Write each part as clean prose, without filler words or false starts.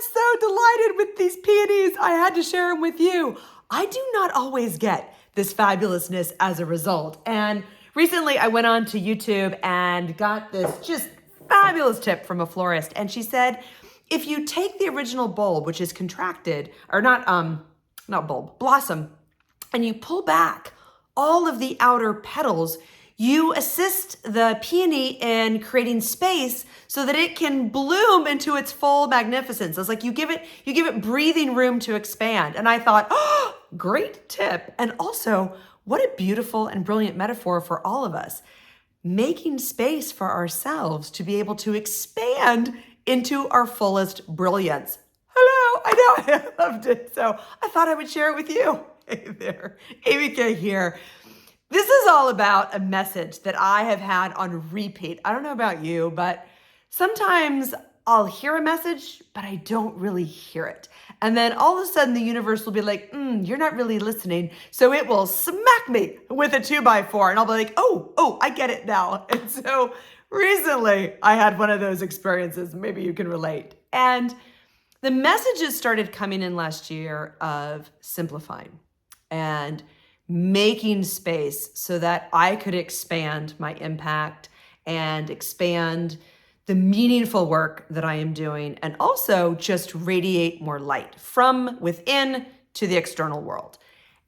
so delighted with these peonies. I had to share them with you. I do not always get this fabulousness as a result. And recently I went on to YouTube and got this just fabulous tip from a florist. And she said, if you take the original bulb, which is contracted, or not bulb, blossom, and you pull back all of the outer petals, you assist the peony in creating space so that it can bloom into its full magnificence. It's like you give it breathing room to expand. And I thought, oh, great tip. And also, what a beautiful and brilliant metaphor for all of us. Making space for ourselves to be able to expand into our fullest brilliance. Hello, I know, I loved it. So I thought I would share it with you. Hey there, AmyK here. This is all about a message that I have had on repeat. I don't know about you, but sometimes I'll hear a message, but I don't really hear it. And then all of a sudden the universe will be like, you're not really listening. So it will smack me with a 2x4 and I'll be like, oh, I get it now. And so recently I had one of those experiences. Maybe you can relate. And the messages started coming in last year of simplifying and making space so that I could expand my impact and expand the meaningful work that I am doing, and also just radiate more light from within to the external world.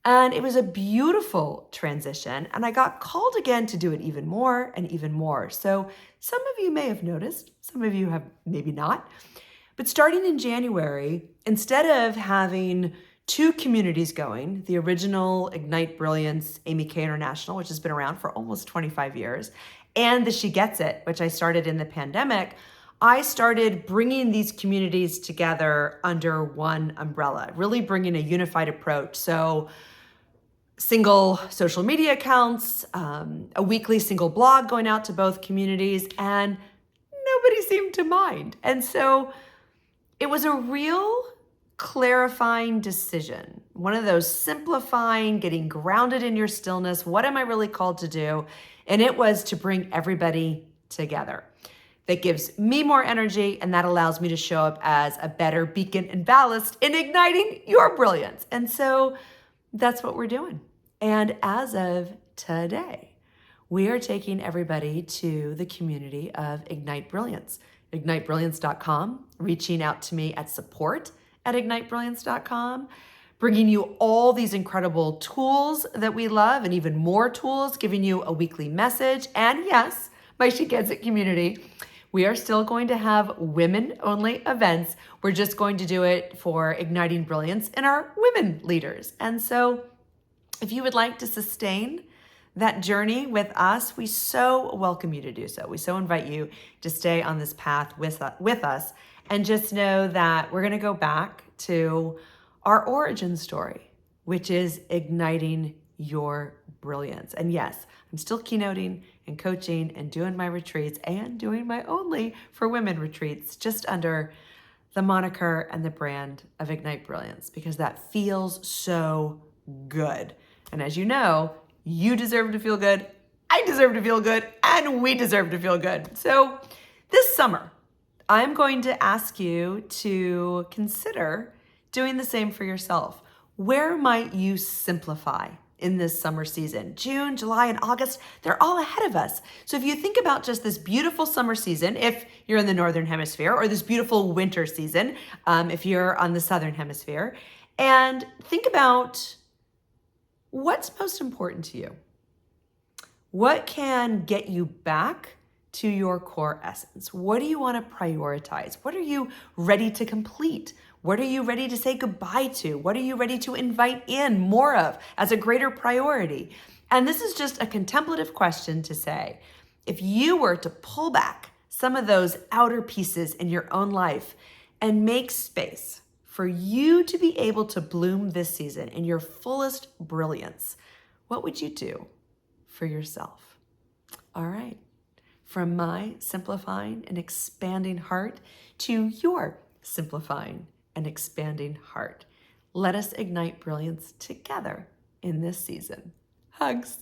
And it was a beautiful transition, and I got called again to do it even more and even more. So some of you may have noticed, some of you have maybe not, but starting in January, instead of having two communities going, the original Ignite Brilliance AmyK International, which has been around for almost 25 years, and the She Gets It, which I started in the pandemic, I started bringing these communities together under one umbrella, really bringing a unified approach. So single social media accounts, a weekly single blog going out to both communities, and nobody seemed to mind. And so it was a real clarifying decision, one of those simplifying, getting grounded in your stillness. What am I really called to do? And it was to bring everybody together. That gives me more energy, and that allows me to show up as a better beacon and ballast in igniting your brilliance. And so that's what we're doing. And as of today, we are taking everybody to the community of Ignite Brilliance, ignitebrilliance.com, reaching out to me at support@ignitebrilliance.com, bringing you all these incredible tools that we love and even more tools, giving you a weekly message. And yes, my She Gets It community, we are still going to have women-only events. We're just going to do it for igniting brilliance in our women leaders. And so if you would like to sustain that journey with us, we so welcome you to do so. We so invite you to stay on this path with us. And just know that we're going to go back to our origin story, which is igniting your brilliance. And yes, I'm still keynoting and coaching and doing my retreats and doing my Only for Women retreats just under the moniker and the brand of Ignite Brilliance, because that feels so good. And as you know, you deserve to feel good, I deserve to feel good, and we deserve to feel good. So this summer, I'm going to ask you to consider doing the same for yourself. Where might you simplify in this summer season? June, July, and August, they're all ahead of us. So if you think about just this beautiful summer season, if you're in the Northern Hemisphere, or this beautiful winter season, if you're on the Southern Hemisphere, and think about what's most important to you. What can get you back to your core essence? What do you want to prioritize? What are you ready to complete? What are you ready to say goodbye to? What are you ready to invite in more of as a greater priority? And this is just a contemplative question to say, if you were to pull back some of those outer pieces in your own life and make space for you to be able to bloom this season in your fullest brilliance, what would you do for yourself? All right. From my simplifying and expanding heart to your simplifying and expanding heart. Let us ignite brilliance together in this season. Hugs.